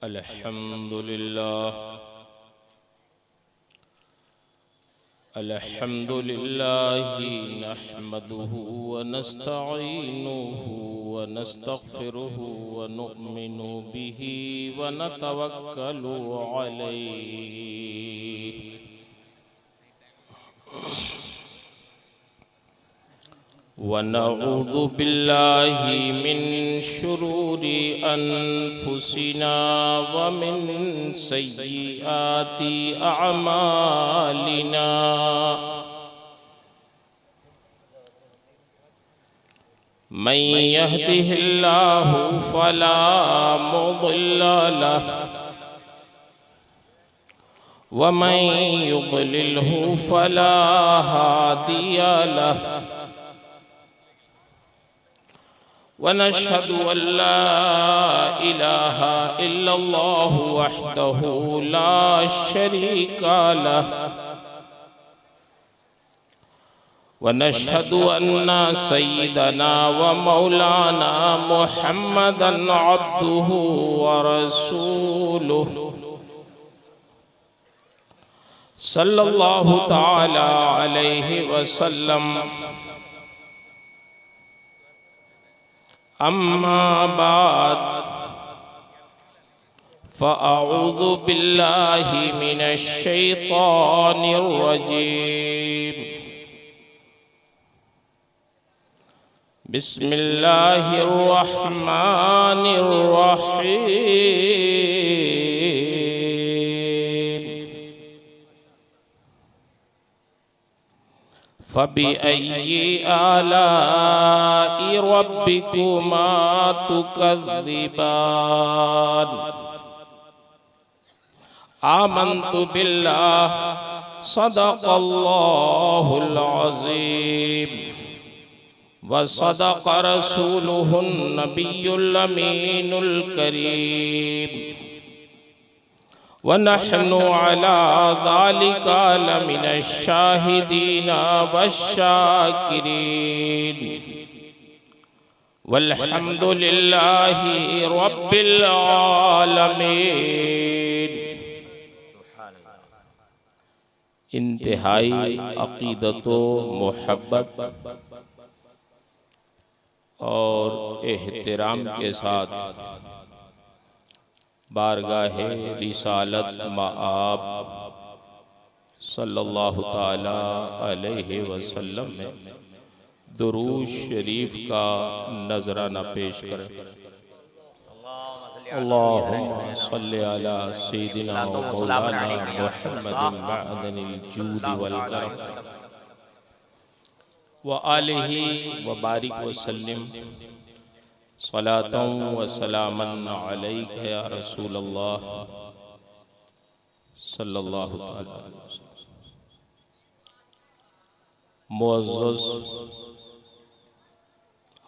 अल्हम्दुलिल्लाह नहमदुहु व नस्तईनुहु व नस्तगफिरुहु व नुमिनु बिही व नतवक्कलु अलैहि व नऊज़ु बिल्लाहि मिन शुरूरि अनफुसिना व मिन सय्यिआति अअमालिना। मन यहदिहिल्लाहु फला मुदिल्ल लहु व मन युद्लिल्हु फला हादिय लहु। वनशहदु अल्ला इलाहा इल्लल्लाहु वहदहु ला शरीका लहु वनशहदु अन्ना सय्यदना व मौलाना मुहम्मदन अब्दुहु व रसूलुहु सल्लल्लाहु तआला अलैहि वसल्लम। अम्मा बाद फ़अऊज़ु बिल्लाहि मिनश शैतानिर रजीम। बिस्मिल्लाहिर रहमानिर रहीम। फ़बिअय्यि आलाइ रब्बिकुमा तुकज़्ज़िबान। आमन्तु बिल्लाह सदक़ल्लाहुल अज़ीम व सदक़ रसूलुहुन नबियुल अमीनुल करीम व नहनु अला ज़ालिका लमिनश शाहिदीना वश्शाकिरीन वल्हम्दुलिल्लाहि रब्बिल आलमीन। इंतहाई अक़ीदतो मोहब्बत और एहतराम के साथ बारगाहे रिसालत मआब सल्लल्लाहु ताला अलैहि वसल्लम में दुरूद शरीफ का नजराना पेश करें। अल्लाहुम्मा सल्लि अला सय्यिदिना व मौलाना मुहम्मदिन मअदनिल जूद वल करम व आलिहि व बारिक व सल्लिम सलातन व सलामन अलैका या रसूल अल्लाह सल्लल्लाहु तआला अलैहि वसल्लम। मुअज़्ज़ज़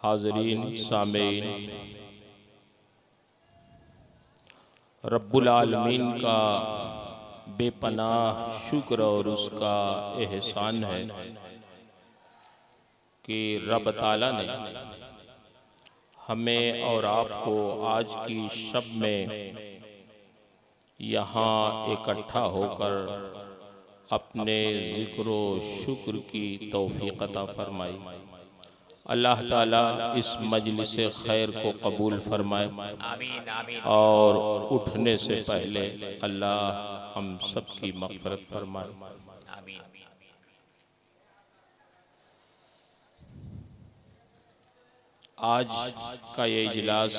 हाज़रीन सामीन, रब्बुल आलमीन का बेपनाह शुक्र और उसका एहसान है कि रब ताला ने हमें और आपको आज की शब में यहाँ इकट्ठा होकर अपने ज़िक्र व शुक्र की तौफ़ीक़ अता फरमाई। अल्लाह ताला इस मजलिस खैर को कबूल फरमाए और उठने से पहले अल्लाह हम सब की मग़फ़िरत फरमाए। आज का ये इजलास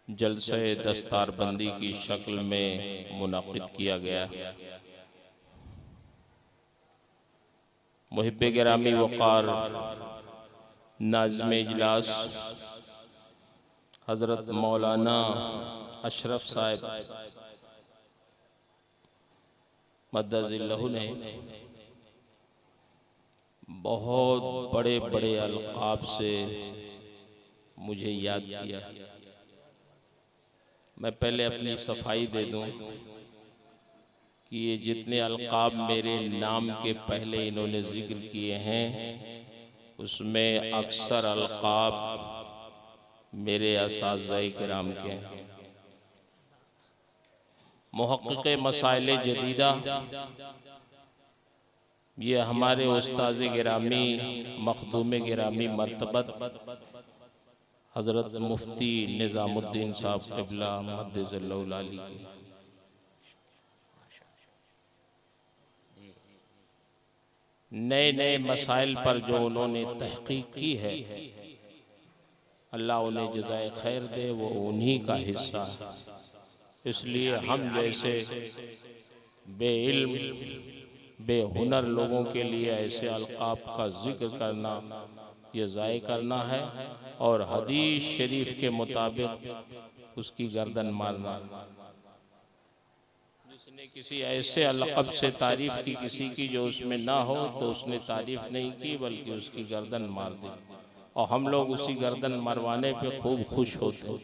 जलसे दस्तारबंदी की शक्ल में मुनक़िद किया गया। मुहिब्बे गिरामी वक़ार नाज़िम इजलास हज़रत मौलाना अशरफ साहब मद्दज़िल्लहु ने बहुत बड़े बड़े अलक़ाब से मुझे याद किया। मैं पहले अपनी सफाई दे दूं कि ये जितने अलक़ाब मेरे नाम के पहले इन्होंने ज़िक्र किए हैं उसमें अक्सर अलक़ाब मेरे असातिज़ा किराम के मुहक्किक़ मसाइल जदीदा, ये हमारे उस्ताद गिरामी मखदूम गिरामी मर्तबत हज़रत मुफ्ती निज़ामुद्दीन साहब क़िबला मद्दज़ल्लहुल आली नए नए मसाइल पर जो उन्होंने तहक़ीक़ की है, अल्लाह उन्हें जज़ाए खैर दे, वो उन्हीं का हिस्सा है। इसलिए हम जैसे बेइल्म बेहुनर लोगों के लिए ऐसे अलक़ाब का जिक्र करना ये ज़ाय करना है, और हदीस शरीफ के मुताबिक उसकी गर्दन मारना। जिसने किसी ऐसे अलक़ब से तारीफ़ की किसी की जो उसमें ना हो, तो उसने तारीफ़ नहीं की बल्कि उसकी गर्दन मार दी, और हम लोग उसी गर्दन मरवाने पे खूब खुश होते।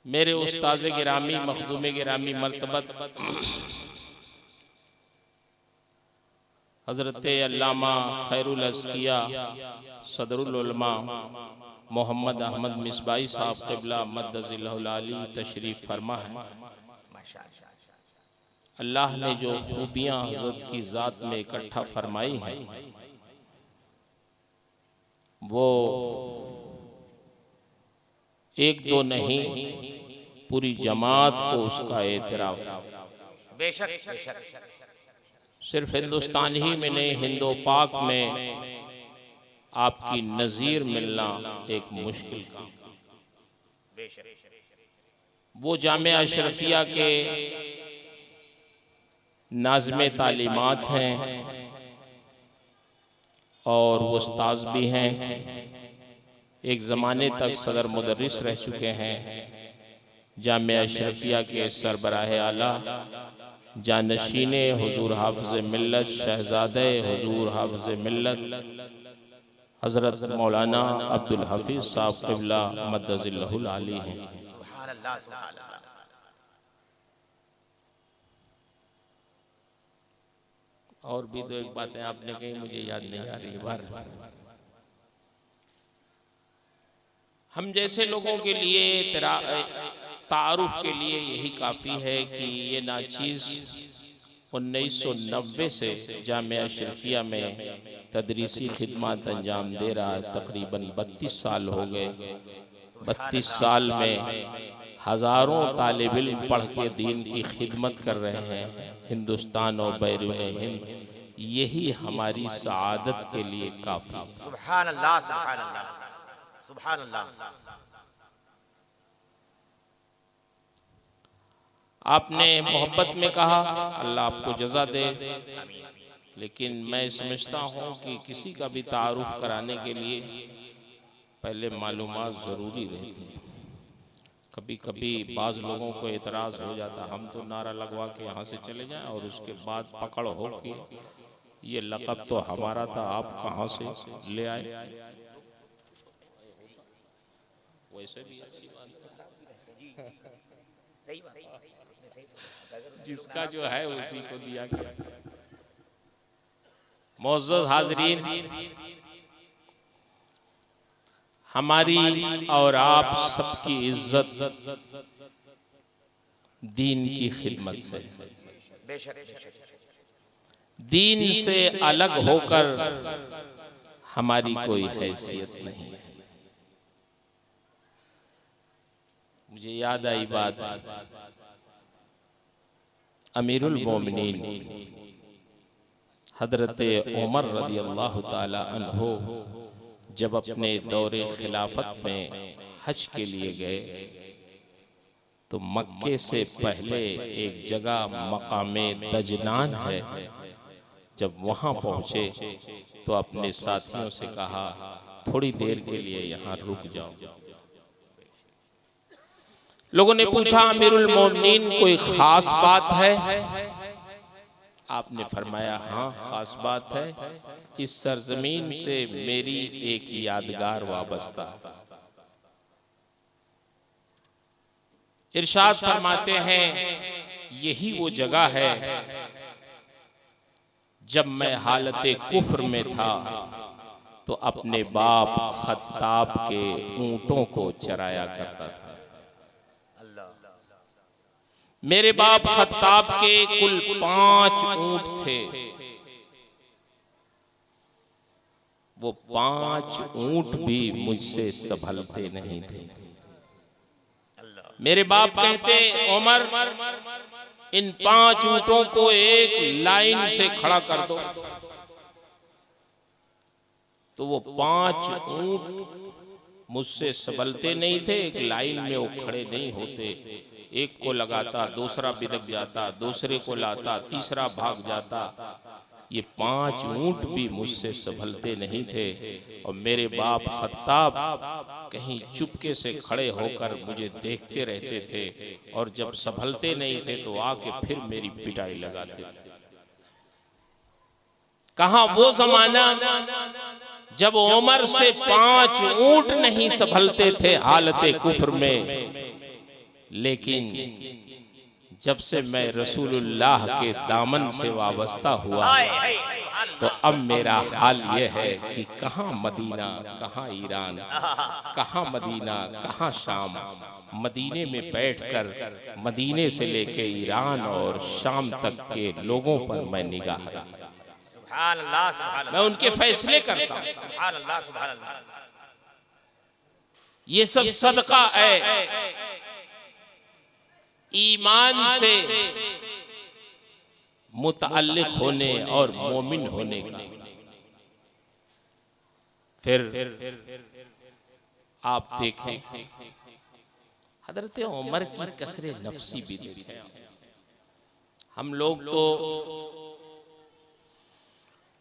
मेरे उस्ताज़ गिरामी मखदूम गिरामी मर्तबत हज़रत अल्लामा खैरुल अज़किया सदरुल उलमा मोहम्मद अहमद मिसबाई साहब क़िबला मद्दज़िल्लहुल आली तशरीफ़ फरमा है। अल्लाह ने जो खूबियाँ हज़रत की ज़ात में इकट्ठा फरमाई हैं, वो एक दो नहीं, पूरी जमात को उसका एतराफ़। बेशक बेशक सिर्फ हिंदुस्तान ही में नहीं, हिंदो पाक में आपकी नज़ीर मिलना एक मुश्किल काम। वो जामिया अशरफिया के नाज़िम तालीमात हैं और वो उस्ताद भी हैं, एक ज़माने तक सदर मुदर्रिस रह चुके हैं। जामिया अशरफिया के सरबराह आला जानशीने हुजूर हाफ़िज़ मिल्लत शहज़ादे हुजूर हाफ़िज़ मिल्लत हज़रत मौलाना अब्दुल हफीज़ साहब क़िबला मद्दज़िल्लहुल आली हैं। सुभान अल्लाह सुभान अल्लाह। और भी दो एक बातें आपने कही, मुझे याद नहीं आ रही बार। हम जैसे लोगों के लिए तारुफ के लिए यही काफ़ी है कि ये नाचीज़ 1990 से जामिया अशरफिया में तदरीसी खिदमत अंजाम दे रहा है। तकरीबन 32 साल हो गए। 32 साल में हज़ारों तालिब इल्म पढ़ के दीन की खिदमत कर रहे हैं हिंदुस्तान और बैरून हिंद। यही हमारी सआदत के लिए काफ़ी है। सुभान अल्लाह सुभान अल्लाह सुभान अल्लाह। आपने मोहब्बत में कहा, अल्लाह आपको जज़ा दे, लेकिन मैं समझता हूँ कि किसी का भी तारुफ कराने के लिए पहले मालूमात ज़रूरी रहती है। कभी कभी बाज़ लोगों को एतराज़ हो जाता, हम तो नारा लगवा के यहाँ से चले जाएं और उसके बाद पकड़ हो कि ये लक़ब तो हमारा था, आप कहाँ से ले आए। वैसे भी जिसका जो है उसी को दिया गया। मौजूद हाज़रीन, हमारी और आप सबकी इज्जत दीन की खिदमत से, दीन से अलग होकर हमारी कोई हैसियत नहीं है। मुझे याद आई बात, अमीरुल मोमिनीन हज़रत उमर रज़ी अल्लाह ताला अन्हो जब अपने दौरे खिलाफत में हज के लिए गए, तो मक्के से पहले एक जगह मकामे दजनान है। जब वहाँ पहुँचे तो अपने साथियों से कहा, थोड़ी देर के लिए यहाँ रुक जाओ। लोगों ने पूछा, अमीरुल मोमिनीन कोई खास बात है? आपने फरमाया, हाँ खास बात है, इस सरजमीन से मेरी एक यादगार वाबस्ता। इरशाद फरमाते हैं, यही वो जगह है जब मैं हालते कुफ्र में था, तो अपने बाप खत्ताब के ऊंटों को चराया करता था। मेरे बाप खत्ताब के कुल 5 ऊंट थे। वो 5 ऊंट भी मुझसे संभलते नहीं थे। मेरे बाप कहते, उमर इन 5 ऊंटों को एक लाइन से खड़ा कर दो। तो वो 5 ऊंट मुझसे संभलते नहीं थे, एक लाइन में वो खड़े नहीं होते। एक को लगाता, दूसरा बिदक जाता, दूसरे को लाता, तीसरा भाग जाता। ये 5 ऊंट भी मुझसे संभलते नहीं थे। और मेरे बाप खत्ताब कहीं चुपके से खड़े होकर मुझे देखते रहते थे, और जब संभलते नहीं थे तो आके फिर मेरी पिटाई लगाते थे। कहाँ वो जमाना जब उमर से 5 ऊंट नहीं संभलते थे हालते कुफ्र में, लेकिन जब से मैं रसूलुल्लाह के दामन से वाबस्ता हुआ तो अब मेरा हाल यह है कि कहाँ मदीना, कहाँ ईरान, कहाँ मदीना, कहाँ शाम। मदीने में बैठकर मदीने से लेके ईरान और शाम तक के लोगों पर मैं निगाह रखता, मैं उनके फैसले करता हूं। ये सब सदका है ईमान से मुतअल्लिक होने और मोमिन होने का। फिर आप देखें हजरत उमर की कसरे नफ्सी भी देखें। हम लोग तो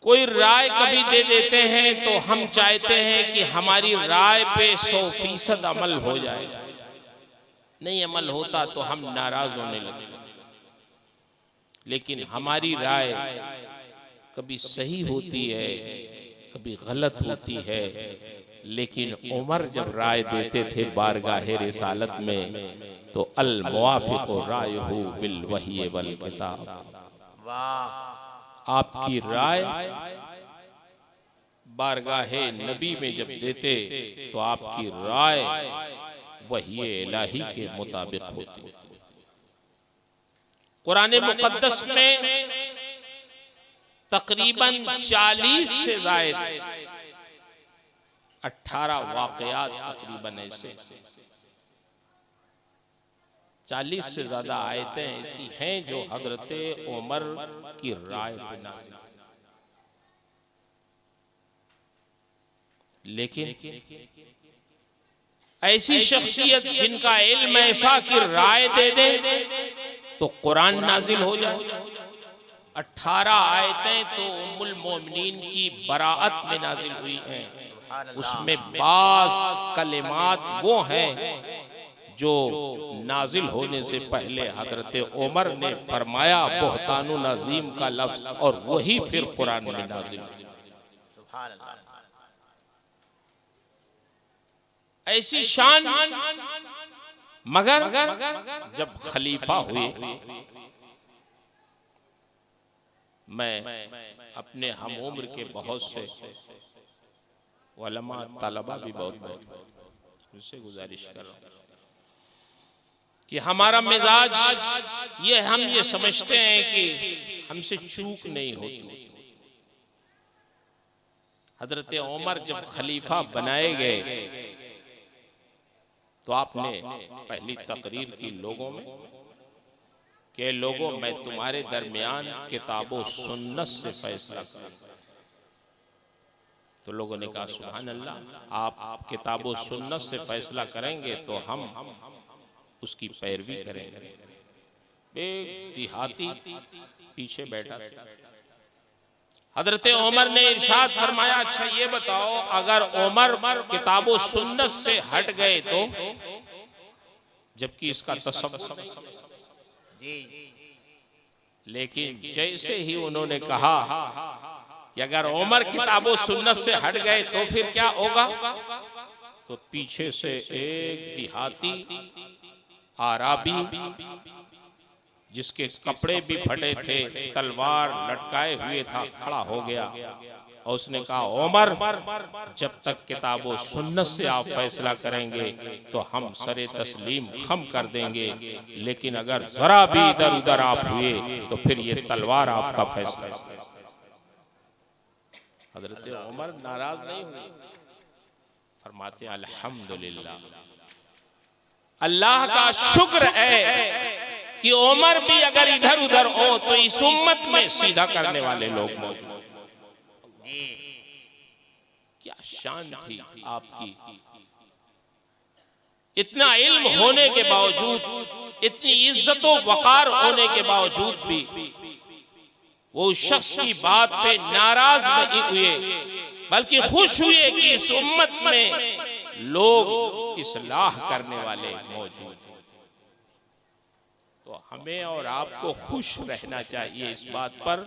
कोई राय कभी दे देते हैं तो हम चाहते हैं कि हमारी राय पे 100% अमल हो जाए। नहीं अमल होता तो हम नाराज होने लगते। लेकिन हमारी राय कभी सही होती है, कभी गलत होती है। लेकिन उमर जब राय देते थे बारगाहे रिसालत में तो अल मुवाफिक़ु रायहु बिल वही वल किताब। आपकी राय बारगाहे नबी में जब देते तो आपकी राय वही इलाही के मुताबिक होती। कुरान मुक़द्दस में तकरीबन 40 से ज़ायद 18 वाक़यात तकरीबन ऐसे 40 से ज्यादा आयतें ऐसी हैं जो हजरत उमर की राय बिना। लेकिन ऐसी शख्सियत जिनका इल्म ऐसा कि राय दे दे तो कुरान नाजिल हो जाए। 18 आयतें तो उम्मुल मोमिनीन की बराअत में नाजिल हुई हैं। उसमें बास कलिमात वो हैं जो नाजिल होने से पहले हजरत उमर ने फरमाया बुहतानु नज़ीम का लफ्ज, और वही फिर कुरान में नाजिल। ऐसी शान। मगर जब खलीफा हुए, मैं अपने हम उम्र के बहुत से उलमा तलबा भी बहुत उनसे गुजारिश कर रहा हूं कि हमारा मिजाज हम ये समझते हैं कि हमसे चूक नहीं होती। हजरत उमर जब खलीफा बनाए गए तो आपने पहली तकरीर की लोगों में कि लोगों मैं तुम्हारे दरमियान किताबो सुन्नत से फैसला करूं। तो लोगों ने कहा सुभान अल्लाह, आप किताबो सुन्नत से फैसला करेंगे तो हम उसकी पैरवी करेंगे। एक देहाती पीछे बैठा। हजरत उमर ने इरशाद फरमाया, अच्छा ये बताओ अगर उमर किताबो सुन्नत से हट गए तो, जबकि इसका तसव्वुर। लेकिन जैसे ही उन्होंने कहा कि अगर उमर किताबो सुन्नत से हट गए तो फिर क्या होगा, तो पीछे से एक देहाती आराबी जिसके कपड़े भी फटे थे, तलवार लटकाए हुए था, खड़ा हो गया और उसने कहा उमर, जब तक किताब व सुन्नत से आप फैसला करेंगे तो हम सरे तस्लीम खम कर देंगे, लेकिन अगर जरा भी इधर उधर आप हुए तो फिर ये तलवार आपका फैसला। हजरत उमर नाराज नहीं हुए, फरमाते अल्हम्दुलिल्लाह, अल्लाह का शुक्र है कि उमर भी अगर इधर उधर हो तो इस उम्मत में सीधा करने वाले लोग मौजूद। क्या शान थी आपकी, इतना इल्म होने के बावजूद, इतनी इज्जत व वकार होने के बावजूद भी वो उस शख्स की बात पे नाराज नहीं हुए, बल्कि खुश हुए कि इस उम्मत में लोग इस्लाह करने वाले मौजूद हैं। तो हमें और आपको खुश रहना चाहिए इस बात पर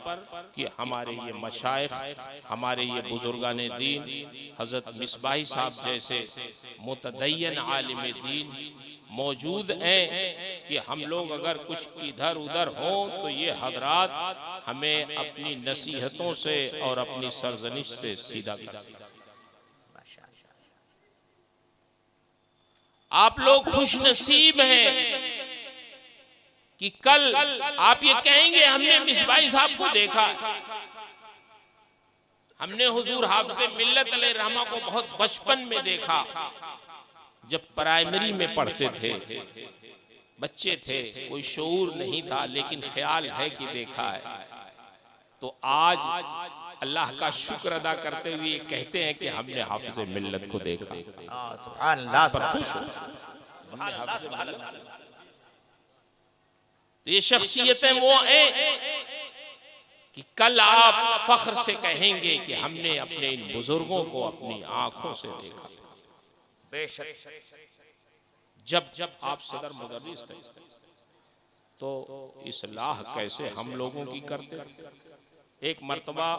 कि हमारे ये मशाइख, हमारे ये बुजुर्गाने दीन, हजरत मिसबाही साहब जैसे मुतदय्यन आलिम दीन मौजूद हैं कि हम लोग अगर कुछ इधर उधर हों तो ये हजरात हमें अपनी नसीहतों से और अपनी सरजनिश से सीधा कर। आप लोग खुश नसीब हैं कि कल आप ये कहेंगे हमने मिसबाही साहब को देखा, हमने हुजूर हाफिज़े मिल्लत अलैहिर्रहमा को बहुत बचपन में देखा, जब प्राइमरी में पढ़ते थे, बच्चे थे, कोई शऊर नहीं था, लेकिन ख्याल है कि देखा है। तो आज अल्लाह का शुक्र अदा करते हुए कहते हैं कि हमने हाफिज़े मिल्लत को देखा। सुभान अल्लाह, खुश हो। तो ये शख्सियतें वो हैं कि कल आप फख्र से कहेंगे कि हमने अपने इन बुजुर्गों को अपनी आंखों से देखा। बेशक जब जब आप सदर मुदर्रिस थे तो इस्लाह कैसे हम लोगों की करते। एक मर्तबा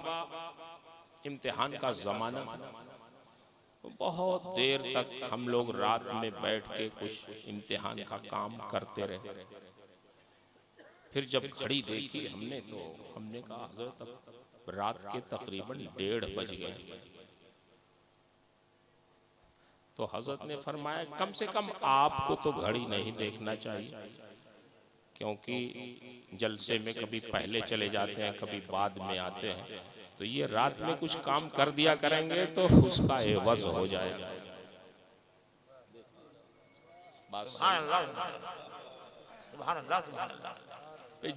इम्तिहान का जमाना था, बहुत देर तक हम लोग रात में बैठ के कुछ इम्तिहान का काम करते रहे। फिर जब घड़ी देखी हमने तो हमने कहा हजरत रात के तकरीबन 1:30 बज गए। तो हजरत ने फरमाया कम से कम आपको तो घड़ी नहीं देखना चाहिए, क्योंकि जलसे में कभी पहले चले जाते हैं, कभी बाद में आते हैं, तो ये रात में कुछ काम कर दिया करेंगे तो उसका एवज हो जाएगा।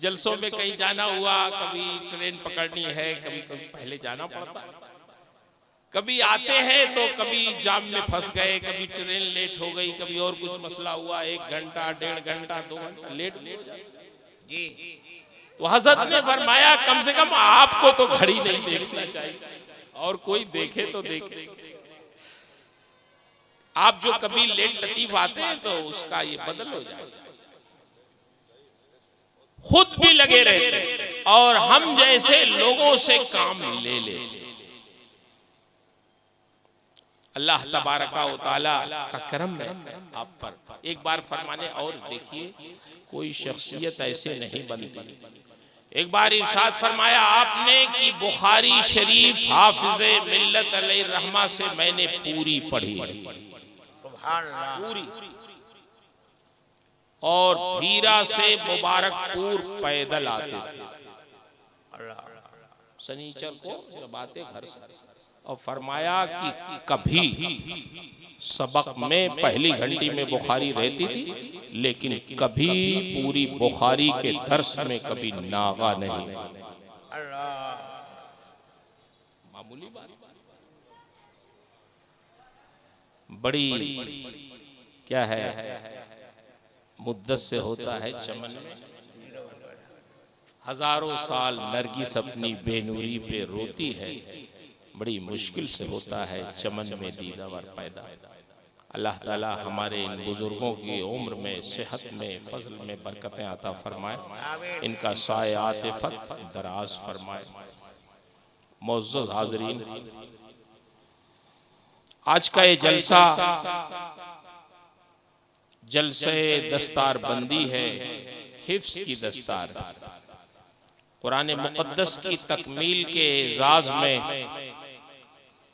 जलसों में कहीं जाना हुआ, कभी ट्रेन पकड़नी है, कभी कभी पहले जाना पड़ता है, कभी आते हैं तो कभी जाम में फंस गए, कभी ट्रेन लेट हो गई, कभी और कुछ मसला हुआ, 1 घंटा 1.5 घंटा 2 घंटा लेट जी। तो हजरत ने फरमाया कम से कम आपको तो घड़ी नहीं देखना चाहिए, और कोई देखे तो देखे। आप जो कभी लेट लतीफ आते हैं तो उसका ये बदल हो जाए। खुद भी लगे रहते और हम जैसे लोगों से काम ले ले। अल्लाह तबारका व तआला का करम है आप पर। एक बार फरमाने और देखिए, कोई शख्सियत ऐसे नहीं बनती। एक बार इरशाद फरमाया आपने कि बुखारी शरीफ हाफिज़े मिल्लत अलैहिर्रहमा से मैंने पूरी पढ़ी, पूरी, और भीरा से मुबारकपुर पैदल आते थे शनीचर को जब आते घर से। और फरमाया कि कभी सबक में पहली घंटी में बुखारी रहती थी, लेकिन कभी पूरी बुखारी के दर्स में कभी नागा नहीं। मामूली बात, बड़ी क्या है, मुद्दत से होता है चमन में, हजारों साल नरगिस अपनी बेनूरी पे रोती है, बड़ी मुश्किल से होता है चमन में दीदावर पैदा। अल्लाह ताला हमारे इन बुजुर्गों की उम्र में, सेहत में, फजल में बरकतें अता फरमाए, इनका सायात फत दराज फरमाए। मुअज़्ज़ज़ हाज़रीन, आज का ये जलसा जलसे दस्तार बंदी है, हिफ्स की दस्तार, कुरान मुक़द्दस की तकमील के एजाज में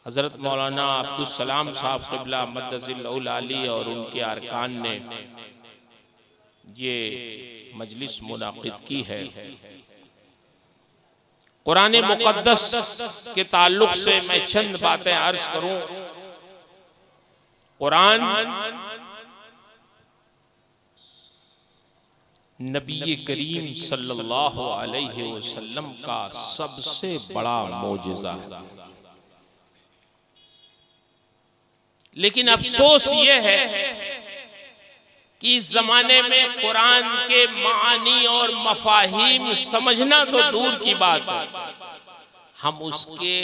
हज़रत मौलाना अब्दुल सलाम साहब क़िबला मद्दसिल्लहुल आली और उनके अरकान ने ये मजलिस मुनाक़िद की है। कुरान मुक़द्दस के ताल्लुक से मैं चंद बातें अर्ज करूं। कुरान नबी करीम सल्लल्लाहु अलैहि वसल्लम का सबसे बड़ा मौजिज़ा है, लेकिन अफसोस ये है कि इस जमाने में कुरान के मानी और मफाहिम समझना तो दूर की बात है, हम उसके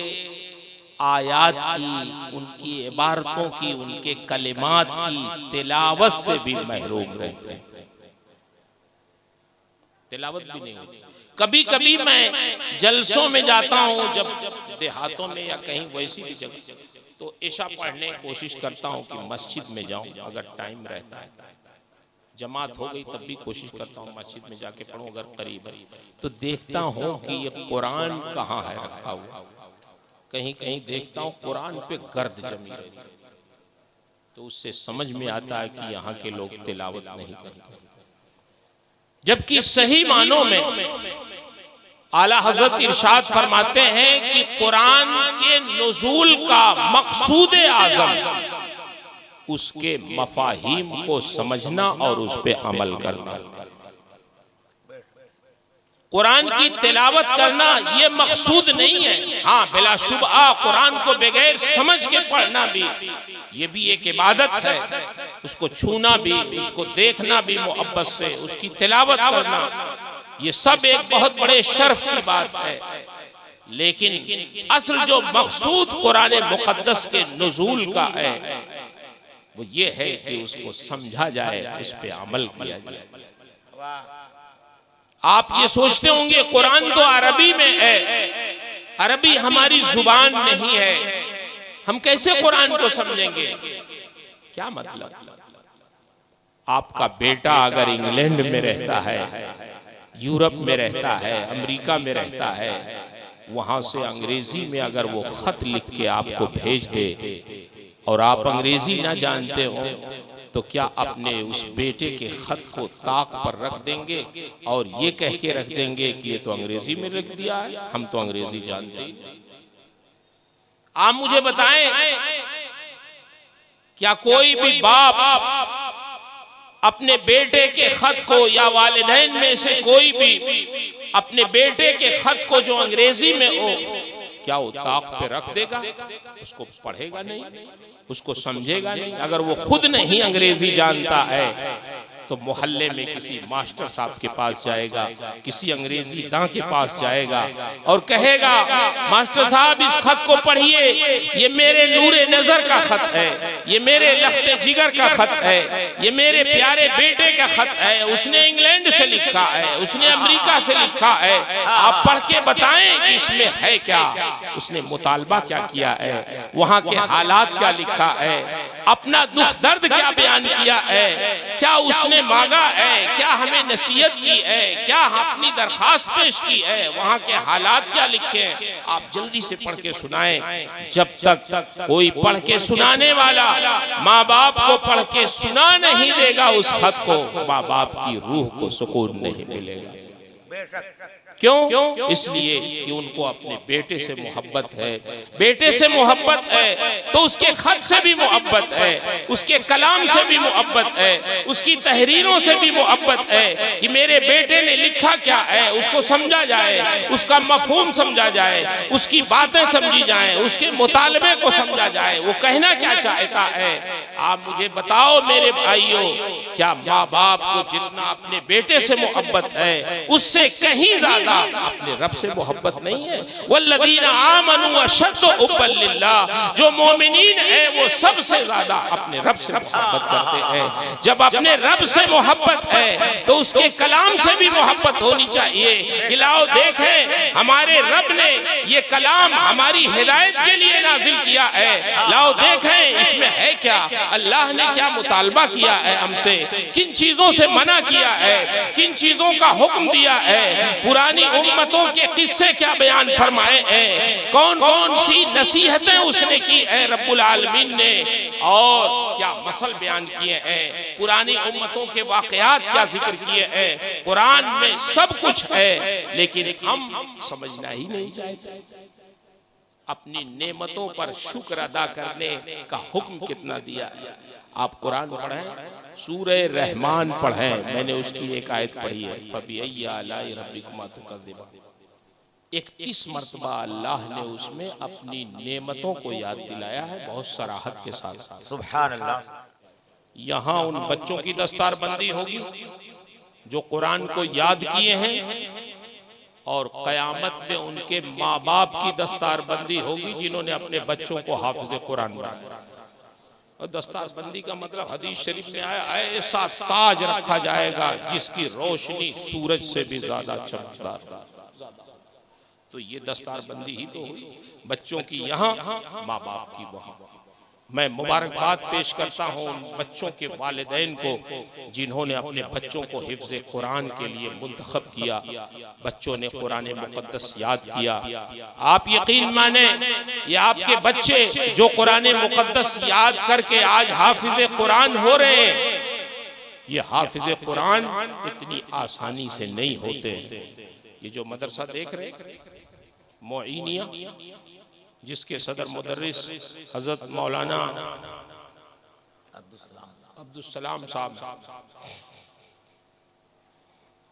आयात की, उनकी इबारतों की, उनके कलिमात की तिलावत से भी महरूम रहते हैं। तिलावत भी नहीं होती। कभी कभी मैं जलसों में जाता हूँ, जब देहातों में या कहीं वैसी भी जगह, तो इशा पढ़ने की कोशिश करता हूँ कि मस्जिद में जाऊं अगर टाइम रहता है। जमात हो गई तब भी कोशिश करता हूँ मस्जिद में जाके पढ़ूं अगर करीब है। तो देखता हूँ कि ये कुरान कहाँ है रखा हुआ, कहीं कहीं देखता हूँ कुरान पे गर्द जमी रही, तो उससे समझ में आता है कि यहाँ के लोग तिलावत नहीं करते। जबकि सही मानों में आला हजरत इरशाद फरमाते हैं कि कुरान के नुज़ूल का मकसूद आज़म उसके मफाहिम को समझना और उस पे अमल करना। कुरान की तिलावत करना ये मकसूद नहीं है। हाँ, बिलाशुबहा कुरान को बगैर समझ के पढ़ना भी ये भी एक इबादत है। उसको छूना भी, उसको देखना भी मोहब्बत से, उसकी तिलावत करना, ये सब एक बहुत बड़े शर्फ की बात है। लेकिन असल जो मकसूद कुरान मुक़द्दस के नुज़ूल का है वो ये है कि उसको समझा जाए, उस पे अमल किया जाए। आप ये सोचते होंगे कुरान तो अरबी में है, अरबी हमारी जुबान नहीं है, हम कैसे कुरान को समझेंगे? क्या मतलब? आपका बेटा अगर इंग्लैंड में रहता है, यूरोप में रहता है, अमेरिका में रहता है, वहां से अंग्रेजी में अगर वो खत लिख के आपको भेज दे और आप अंग्रेजी ना जानते हो, तो क्या अपने उस बेटे के खत को ताक पर रख देंगे और ये कह के रख देंगे कि ये तो अंग्रेजी में लिख दिया है, हम तो अंग्रेजी जानते ही नहीं? आप मुझे बताएं, क्या कोई भी बाप अपने बेटे के खत को, या वालिदैन में से कोई भी अपने बेटे के खत को जो अंग्रेजी में हो, क्या वो ताक पे रख देगा? उसको पढ़ेगा नहीं, उसको समझेगा नहीं। अगर वो खुद नहीं अंग्रेजी जानता है तो मोहल्ले में किसी मास्टर साहब के पास जाएगा, किसी अंग्रेजी दां के पास जाएगा और कहेगा, मास्टर साहब इस खत को पढ़िए, ये मेरे नूरे नजर का खत है, ये मेरे लख्ते जिगर का खत है, ये मेरे प्यारे बेटे का खत है, उसने इंग्लैंड से लिखा है, उसने अमेरिका से लिखा है, आप पढ़ के बताएं कि इसमें है क्या, उसने मुतालबा क्या किया है, वहां के हालात क्या लिखा है, अपना दुख दर्द क्या बयान किया है, क्या उसने मांगा है, क्या हमें नसीहत की है, क्या अपनी दरखास्त पेश की है, वहां के हालात क्या लिखे हैं, आप जल्दी से पढ़ के सुनाएं। जब तक कोई पढ़ के सुनाने वाला माँ बाप को पढ़ के सुना नहीं देगा उस खत को, माँ बाप की रूह को सुकून नहीं मिलेगा। क्यों? इसलिए कि उनको अपने बेटे से मोहब्बत है। बेटे से मोहब्बत है तो उसके खत से भी मोहब्बत है, उसके कलाम से भी मोहब्बत है, उसकी तहरीरों से भी मोहब्बत है कि मेरे बेटे ने लिखा क्या है उसको समझा जाए, उसका मफहूम समझा जाए, उसकी बातें समझी जाए, उसके मुतालबे को समझा जाए, वो कहना क्या चाहता है। आप मुझे बताओ मेरे भाइयों, क्या माँ बाप को जितना अपने बेटे से मोहब्बत है उससे कहीं ज्यादा अपने रब से मोहब्बत नहीं है? वल्लज़ीना आमनू अशद्दु हुब्बन लिल्लाह, जो मोमिनीन है वो सबसे ज्यादा अपने रब से मोहब्बत करते हैं। जब अपने रब से मोहब्बत है तो उसके कलाम से भी मोहब्बत होनी चाहिए। खिलाओ देखें, हमारे रब ने ये कलाम हमारी हिदायत के लिए नाजिल किया है, लाओ देखें इसमें है क्या, अल्लाह ने क्या मुतालबा किया है हमसे, किन चीजों से मना किया है, किन चीजों का हुक्म दिया है। पुरानी पुरानी उम्मतों के किस्से क्या बयान फरमाए हैं, कौन कौन सी नसीहतें उसने की है रब्बुल आलमीन ने, और क्या मसल बयान किए हैं, पुरानी उम्मतों के वाकयात क्या जिक्र किए हैं। कुरान में सब कुछ है, लेकिन हम समझना ही नहीं चाहते। अपनी नेमतों पर शुक्र अदा करने का हुक्म कितना दिया है। आप कुरान पढ़ें, सूरे रहमान पढ़ें, मैंने उसकी एक आयत पढ़ी है, फबिअय्यि आलाइ रब्बिकुमा तुकज़्ज़िबान। 31 मरतबा अल्लाह ने उसमें अपनी नेमतों को याद दिलाया है, बहुत सराहत के साथ। सुभान अल्लाह। यहाँ उन बच्चों की दस्तारबंदी होगी जो कुरान को याद किए हैं, और कयामत में उनके माँ बाप की दस्तारबंदी होगी जिन्होंने अपने बच्चों को हाफिज कुरान बनाया। और दस्तारबंदी का मतलब हदीस शरीफ में आया, ऐसा ताज रखा जाएगा जिसकी रोशनी सूरज से भी ज्यादा चमकदार। तो ये दस्तारबंदी ही तो हुई, बच्चों की यहाँ, माँ बाप की वहाँ। मैं मुबारकबाद पेश करता हूँ उन बच्चों के वालिदैन को जिन्होंने अपने बच्चों को हिफ्ज़ कुरान के लिए मुंतखब किया। बच्चों ने कुरान मुक़द्दस याद किया। आप यकीन माने, ये आपके बच्चे जो कुरान मुक़द्दस याद करके आज हाफिज़ कुरान हो रहे हैं, ये हाफिज़ कुरान इतनी आसानी से नहीं होते। ये जो मदरसा देख रहे मोइनिया, जिसके सदर मुदर्रिस हजरत मौलाना अब्दुल सलाम साहब,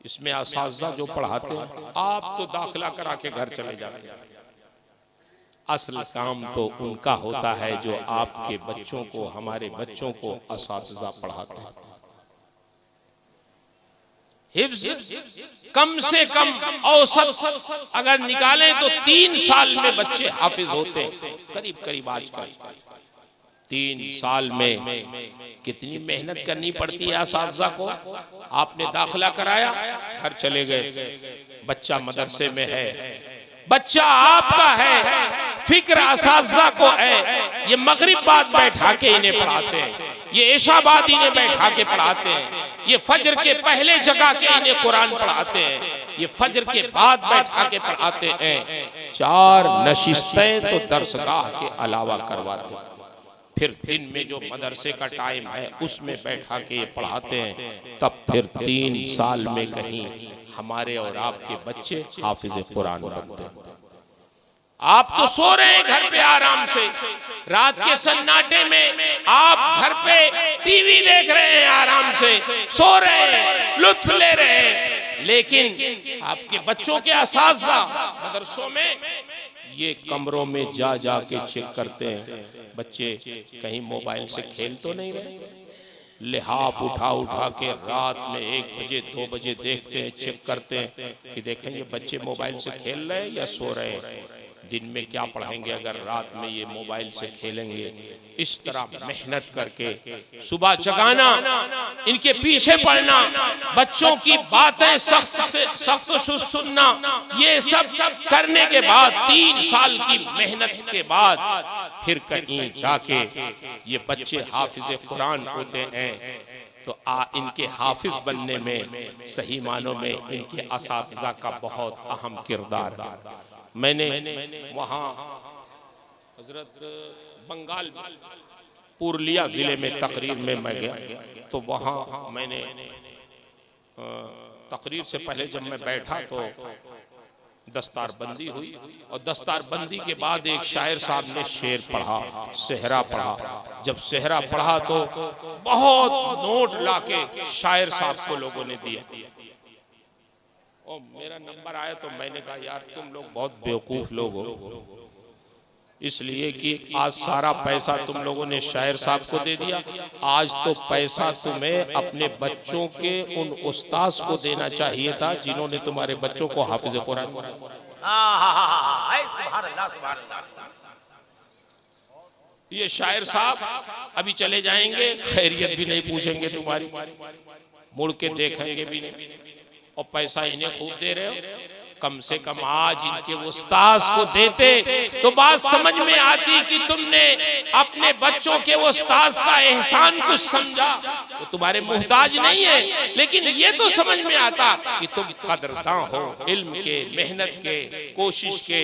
इसमें असातिज़ा जो पढ़ाते हैं, आप तो दाखिला करा के घर चले जाते हैं। असल काम तो उनका होता है जो आपके बच्चों को, हमारे बच्चों को असातिज़ा पढ़ाते हैं। हिफ्ज़ कम से कम औसत अगर निकालें तो 3 साल में बच्चे हाफिज होते हैं, करीब करीब। आजकल 3 साल में कितनी मेहनत करनी पड़ती है असातिज़ा को। आपने दाखिला कराया, घर चले गए, बच्चा मदरसे में है, बच्चा आपका है, फिक्र असातिज़ा को है। ये मगरिब बाद बैठा के इन्हें पढ़ाते हैं, ये इशा बाद इन्हें बैठा के पढ़ाते हैं, ये फजर के पहले जगह के इन्हें कुरान पढ़ाते हैं, ये फजर के बाद बैठा के पढ़ाते हैं। 4 नशिस्तें तो दरसगाह के अलावा करवाते हैं। फिर दिन में जो मदरसे का टाइम है उसमें बैठा के पढ़ाते हैं। तब फिर 3 साल में कहीं हमारे और आपके बच्चे हाफिज कुरान बनते हैं। आप तो सो रहे हैं घर पे आराम से, रात के सन्नाटे में आप घर पे टीवी देख रहे हैं, आराम से सो रहे हैं, लुत्फ ले रहे हैं। लेकिन आपके बच्चों के असातिज़ा मदरसों में ये कमरों में जा जा के चेक करते हैं, बच्चे कहीं मोबाइल से खेल तो नहीं रहे। लिहाफ उठा उठा के रात में 1 बजे 2 बजे देखते हैं, चेक करते हैं कि देखें ये बच्चे मोबाइल से खेल रहे हैं या सो रहे हैं। दिन में क्या पढ़ेंगे अगर रात में ये मोबाइल से खेलेंगे। इस तरह मेहनत करके सुबह जगाना, इनके पीछे पड़ना, बच्चों की बातें सख्त से सख्त सुनना, ये सब करने के बाद 3 साल की मेहनत के बाद फिर कहीं जाके ये बच्चे हाफिज कुरान होते हैं। तो इनके हाफिज बनने में सही मानों में इनके असातिज़ा का बहुत अहम किरदार है। मैंने वहाँ हजरत बंगाल पुरलिया जिले में तकरीर में मैं गया, तो वहाँ मैंने तकरीर से पहले जब मैं बैठा तो दस्तारबंदी हुई, और दस्तारबंदी के बाद एक शायर साहब ने शेर पढ़ा, सेहरा पढ़ा। जब सेहरा पढ़ा तो बहुत नोट लाके शायर साहब को लोगों ने दिया, और मेरा नंबर आया तो मैंने कहा यार तुम लोग बहुत बेवकूफ लोग हो, इसलिए कि आज सारा पैसा तुम लोगों ने शायर साहब को दे दिया, आज तो पैसा तुम्हें अपने बच्चों के उन उस्ताद को देना चाहिए था जिन्होंने तुम्हारे बच्चों को हाफिज कुरान। ये शायर साहब अभी चले जाएंगे, खैरियत भी नहीं पूछेंगे तुम्हारी, मुड़ के देखेंगे भी नहीं, और पैसा इन्हें खूब दे रहे हो। कम से कम आज इनके उस्ताद को देते तो बात समझ में आती कि तुमने अपने बच्चों के उस्ताद का एहसान कुछ समझा। वो तुम्हारे मुहताज नहीं है, लेकिन ये तो समझ में आता कि तुम कदरदां हो इल्म के, मेहनत के, कोशिश के।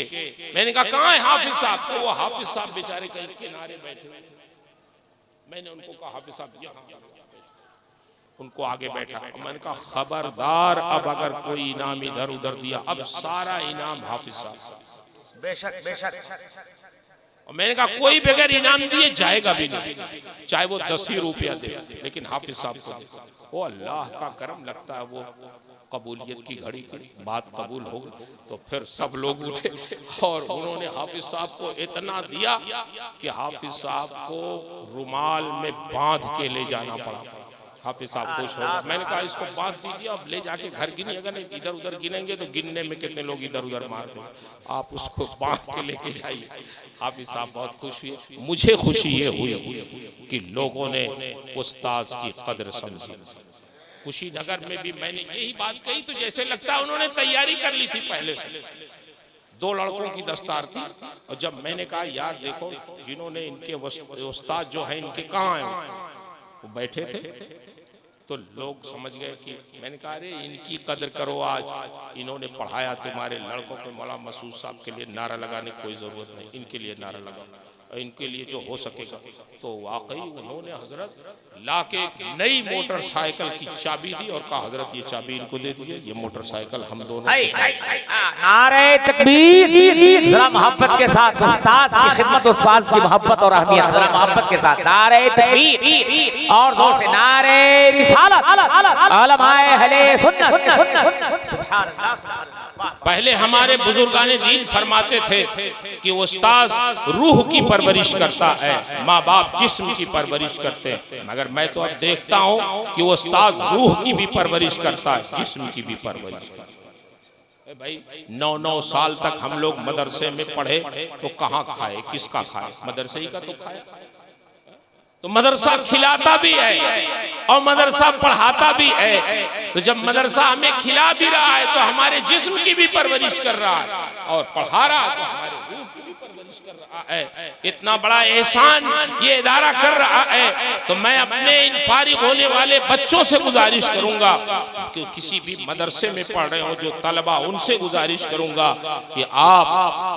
मैंने कहा कहाँ है हाफिज साहब? तो वो हाफिज साहब बेचारे कहीं किनारे बैठे हुए। मैंने उनको कहा हाफिज साहब यहाँ, उनको आगे बैठा। मैंने कहा खबरदार, अब अगर कोई इनाम इधर उधर दिया, अब सारा इनाम हाफिज साहब। बेशक बेशक। और मैंने कहा कोई बगैर इनाम दिए जाएगा भी नहीं, चाहे वो 10 ही रुपया दे, लेकिन हाफिज साहब को दे। वो अल्लाह का करम लगता है, वो कबूलियत की घड़ी थी, बात कबूल हो गई। तो फिर सब लोग उठे और उन्होंने हाफिज साहब को इतना दिया कि हाफिज साहब को रुमाल में बांध के ले जाना पड़ा। हाफिज साहब खुश हो गए। मैंने कहा इसको बांध दीजिए, अब ले जाके घर गिनिएगा, नहीं इधर उधर गिनेंगे तो गिनने में कितने लोग इधर उधर मार देंगे, आप उसको बांध के लेके जाइए। हाफिज साहब बहुत खुश हुए। मुझे खुशी ये हुई कि लोगों ने उस्ताद की कदर समझी। कुशीनगर में भी मैंने यही बात कही तो जैसे लगता है उन्होंने तैयारी कर ली थी पहले से। 2 लड़कों की दस्तार थी, और जब मैंने कहा यार देखो जिन्होंने इनके उस्ताद जो है इनके कहाँ हैं, वो बैठे थे, तो लोग समझ गए कि मैंने कहा अरे इनकी कदर करो, आज इन्होंने पढ़ाया तुम्हारे लड़कों को। मौला मसूद साहब के लिए नारा लगाने की कोई ज़रूरत नहीं, इनके लिए नारा लगाओ, इनके लिए जो हो सकेगा। तो वाकई उन्होंने हजरत लाके एक नई मोटरसाइकिल की चाबी दी और कहा हजरत ये चाबी इनको दे दीजिए, ये मोटरसाइकिल हम दोनों। नारे तकबीर, जरा मोहब्बत के साथ उस्ताद की खिदमत, उस्ताद की मोहब्बत और अहमियत, जरा मोहब्बत के साथ नारे तकबीर और जोर से नारे रिसालत, उलमाए अहले सुन्नत। सुभान अल्लाह। पहले हमारे बुजुर्गाने दीन फरमाते थे कि उस्ताद रूह की परवरिश करता है, माँ बाप जिस्म की परवरिश करते हैं, मगर मैं तो अब देखता हूँ कि उस्ताद रूह की भी परवरिश करता है, जिस्म की भी परवरिश करता है। भाई 9-9 साल तक हम लोग मदरसे में पढ़े तो कहाँ खाए, किसका खाए? मदरसे ही का तो खाए। तो मदरसा खिलाता भी है और मदरसा पढ़ाता भी है। तो जब मदरसा हमें खिला भी रहा है तो हमारे जिस्म की भी परवरिश कर रहा है, और पढ़ा रहा है तो हमारे रूह की भी परवरिश कर रहा है। इतना बड़ा एहसान ये इदारा कर रहा है। तो मैं अपने इन फारिग होने वाले बच्चों से गुजारिश करूंगा कि किसी भी मदरसे में पढ़ रहे हो जो तलबा, उनसे गुजारिश करूंगा कि आप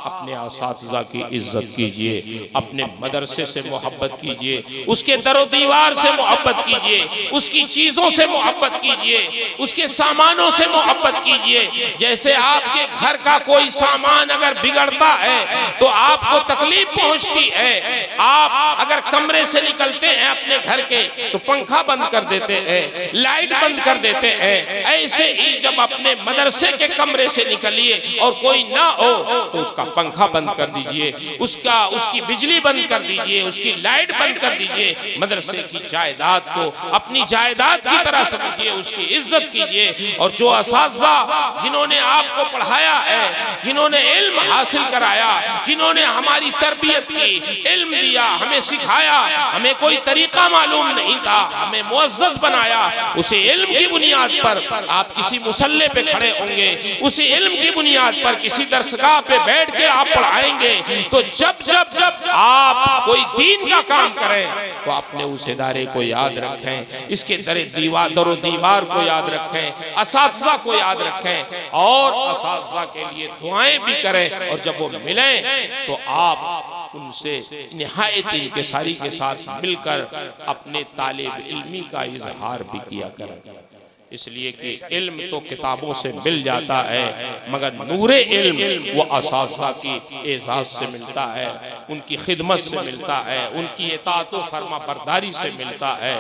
अपने असातिज़ा की इज्जत कीजिए, अपने मदरसे से मोहब्बत कीजिए, उसके दरो दीवार से मोहब्बत कीजिए, उसकी चीजों से मोहब्बत कीजिए, उसके सामानों से मोहब्बत कीजिए। जैसे आपके घर का कोई सामान अगर बिगड़ता है तो आपको तकलीफ पहुंचती है, आप अगर कमरे से निकलते हैं अपने घर के तो पंखा बंद कर देते हैं, लाइट बंद कर देते हैं। ऐसे ही जब अपने मदरसे के कमरे से निकलिए और कोई ना हो तो उसका पंखा बंद कर दीजिए, उसकी बिजली बंद कर दीजिए, उसकी लाइट बंद कर दीजिए। मदरसे की जायदाद को अपनी जायदाद की तरह समझिए, उसकी इज्जत कीजिए। और जो असातिज़ा जिन्होंने आपको पढ़ाया है, जिन्होंने इल्म हासिल कराया, जिन्होंने हमारी तरबियत की, इल्म दिया, हमें सिखाया, हमें कोई तरीका मालूम नहीं था, हमें मुअज़्ज़ज़ बनाया, उसी इल्म की बुनियाद पर आप किसी मुसल्ले पे खड़े होंगे, उसी इल्म की बुनियाद पर किसी दरसगाह पे बैठ के आप पढ़ाएंगे। तो जब जब जब आप कोई दीन का काम करें तो अपने उस इदारे को याद रखें, इसके दरो दीवार को याद रखें, असातिज़ा को याद रखें और असातिज़ा के लिए दुआएं भी करें। और जब वो मिलें तो आप उनसे निहायत इंकिसारी के साथ मिलकर अपने तालिब इल्मी का इजहार भी किया करें। इसलिए कि इल्म तो किताबों से मिल जाता है, मगर नूरे इल्म वो असातिज़ा की एजाज़ से मिलता है, उनकी खिदमत से मिलता है, उनकी इताअत व फरमा बरदारी से मिलता है।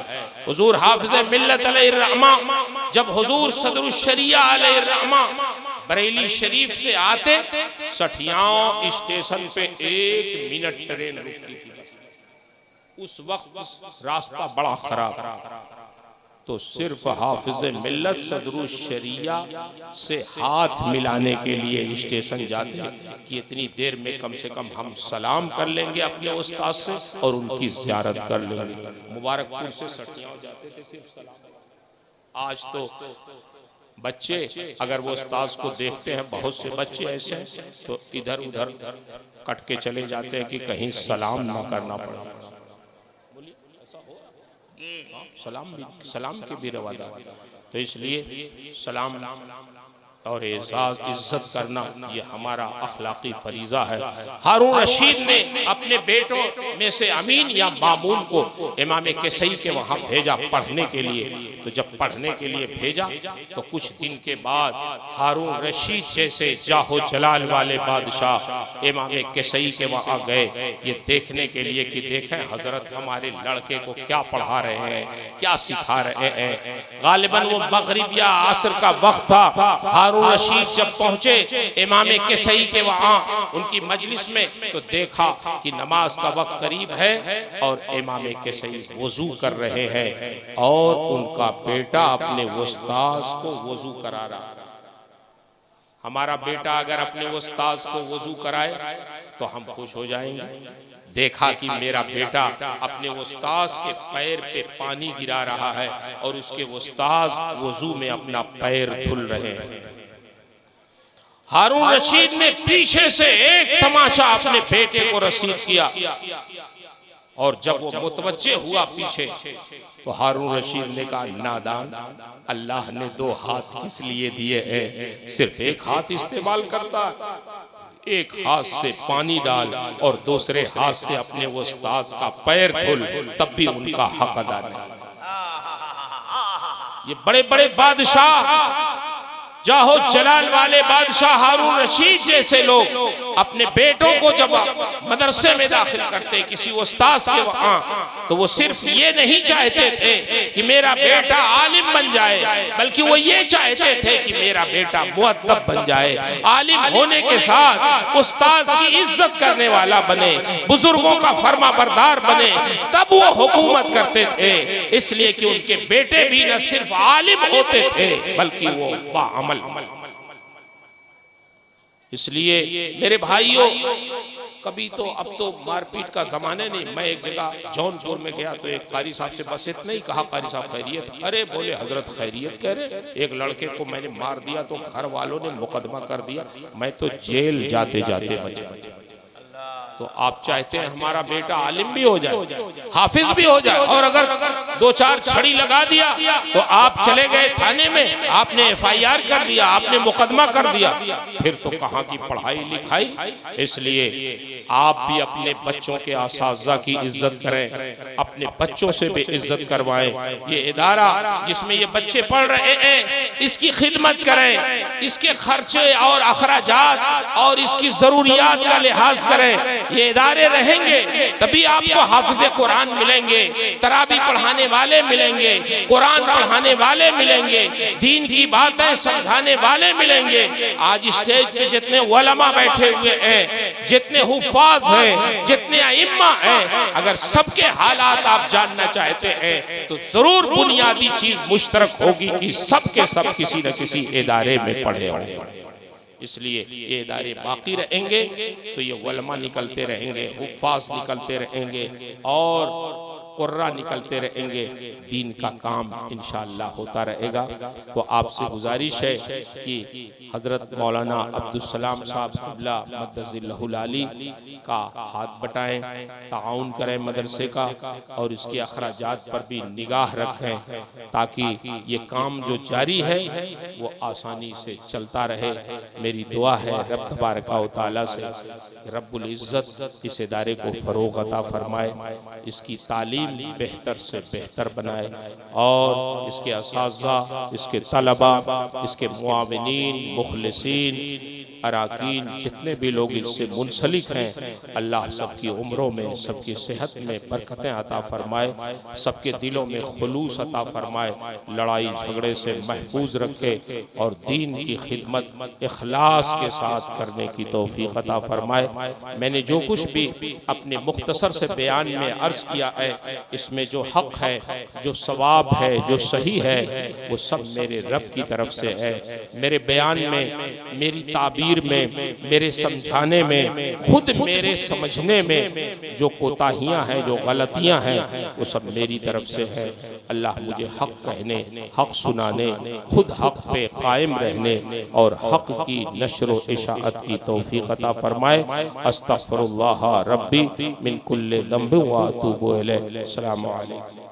हुजूर हाफिज़ मिल्लत अलैहिर्रहमा जब हुजूर सदरुश शरिया अलैहिर्रहमा बरेली शरीफ से आते, सठियाओं स्टेशन पे 1 मिनट ट्रेन रुकती थी। उस वक्त रास्ता बड़ा खराब, तो सिर्फ हाफिज मिल्लत सदरुश शरिया से हाथ मिलाने के लिए स्टेशन जाते कि इतनी देर में कम से कम हम सलाम कर लेंगे अपने उस्ताद से और उनकी ज़ियारत कर लेंगे। मुबारकपुर से सठियाओं जाते थे सिर्फ सलाम। आज तो बच्चे अगर वो उस्ताद को देखते हैं, बहुत से बच्चे ऐसे हैं तो इधर उधर कट के चले जाते हैं कि कहीं सलाम ना करना पड़े। सलाम की भी रवादार, तो इसलिए सलाम और एजाज इज्जत करना ये हमारा अखलाकी फरीजा है। हारून रशीद ने अपने बेटों में से अमीन या मामून को इमाम किसई के वहाँ भेजा पढ़ने के लिए। तो जब पढ़ने के लिए भेजा तो कुछ दिन के बाद हारून रशीद जैसे जाहो जलाल वाले बादशाह इमाम किसई के वहाँ गए ये देखने के लिए कि देखें हजरत हमारे लड़के को क्या पढ़ा रहे हैं, क्या सिखा रहे हैं। गालिबन वो मगरिब या असर का वक्त था। हारून रशीद जब पहुंचे इमाम किसई के वहां उनकी मजलिस में तो देखा कि नमाज का वक्त करीब है और इमाम किसई वजू कर रहे हैं और उनका बेटा अपने उस्ताद को वजू करा रहा। हमारा बेटा अगर अपने उस्ताद को वजू कराए तो हम खुश हो जाएंगे। देखा कि मेरा बेटा अपने उस्ताद के पैर पे पानी गिरा रहा है और उसके उस्ताद वजू में अपना पैर धुल रहे हैं। हारून रशीद ने पीछे से एक तमाचा अपने बेटे को रसीद किया और जब वो मुतवज्जे हुआ पीछे तो हारून रशीद ने कहा, नादान, अल्लाह ने दो हाथ किस लिए दिए हैं? सिर्फ एक हाथ इस्तेमाल करता, एक हाथ से पानी डाल और दूसरे हाथ से अपने उस्ताद का पैर धुल, तब भी उनका हक अदा नहीं। ये बड़े बड़े बादशाह, जाहो जलाल वाले बादशाह हारून रशीद जैसे लोग अपने बेटों को जब मदरसे में दाखिल करते किसी उस्ताद के वहाँ, तो वो सिर्फ ये नहीं चाहते थे कि मेरा बेटा आलिम बन जाए, बल्कि वो ये चाहते थे कि मेरा बेटा मुअद्दब बन जाए, आलिम होने के साथ उस्ताद की इज्जत करने वाला बने, बुजुर्गों का फर्मा बरदार बने, तब वो हुकूमत करते थे। इसलिए कि उनके बेटे भी न सिर्फ आलिम होते थे बल्कि वो बाअमल। इसलिए मेरे भाइयों, कभी तो अब तो मारपीट का जमाने नहीं। मैं एक जगह जौनपुर में गया तो एक कारी साहब से बस इतना ही कहा, कारी साहब खैरियत? अरे बोले हजरत खैरियत कह रहे, एक लड़के को मैंने मार दिया तो घर वालों ने मुकदमा कर दिया, मैं तो जेल जाते जाते बचा। तो आप चाहते हैं हमारा बेटा आलिम भी हो जाए, हाफिज भी हो जाए, और अगर दो चार छड़ी लगा दिया तो आप चले गए थाने में, आपने FIR कर दिया, आपने मुकदमा कर दिया, फिर तो कहाँ की पढ़ाई लिखाई। इसलिए आप भी अपने बच्चों के असातिज़ा की इज्जत करें, अपने बच्चों से भी इज्जत करवाएं। ये इदारा जिसमें ये बच्चे पढ़ रहे हैं इसकी खिदमत करें, इसके खर्चे और अखराजात और इसकी जरूरियात का लिहाज करें। ये इदारे रहेंगे तभी आपको हाफिज़े कुरान मिलेंगे, तराबी पढ़ाने वाले मिलेंगे, कुरान पढ़ाने वाले मिलेंगे, दीन की बातें समझाने वाले मिलेंगे। आज स्टेज पे जितने उलमा बैठे हुए हैं, जितने हुफ़ाज़ हैं, जितने अइम्मा हैं, अगर सबके हालात आप जानना चाहते हैं तो जरूर बुनियादी चीज मुश्तरक होगी कि सबके सब किसी न किसी इदारे में पढ़े होंगे। इसलिए ये इदारे बाकी रहेंगे तो ये उलमा निकलते रहेंगे, हुफ़ाज़ निकलते रहेंगे और कुर्रा निकलते रहेंगे, दीन का काम इंशाअल्लाह होता रहेगा। तो आपसे गुजारिश है कि हज़रत मौलाना अब्दुल सलाम साहब क़िबला मद्दज़िल्लहुल आली का हाथ बटाएं, ताउन करें मदरसे का और इसके अखराजात पर भी निगाह रखें ताकि ये काम जो जारी है वो आसानी से चलता रहे। मेरी दुआ है रब तबारक व तआला से रब्बुल इज़्ज़त इस इदारे को फ़रोग़ अता फरमाए, इसकी तालीम बेहतर से बेहतर बनाए और इसके असातिज़ा, इसके तलबा, इसके मुआविनीन, मुखलिसीन, अराकीन, जितने भी लोग इससे मुंसलिक हैं, अल्लाह सबकी उम्रों में, सबकी सेहत में बरकतें अता फरमाए, सबके दिलों में खुलूस अता फरमाए, लड़ाई झगड़े से महफूज रखे और दीन की खिदमत इखलास के साथ करने की तौफीक अता फरमाए। मैंने जो कुछ भी अपने मुख्तसर से बयान में अर्ज किया है, इसमें जो हक है, जो सवाब है, जो सही है, वो सब मेरे रब की तरफ से है। मेरे बयान में, मेरी ताबीर ताबीर में, मेरे समझाने में, खुद मेरे समझने में जो कोताहियाँ हैं, जो गलतियाँ हैं, वो सब मेरी तरफ से है। अल्लाह मुझे हक कहने, हक सुनाने, खुद हक पे कायम रहने और हक की नश्र व इशाअत की तौफीक अता फरमाए। अस्तगफिरुल्लाह रब्बी मिन कुल्लि ज़ंबिन व अतूबु इलैह। अस्सलामु अलैकुम।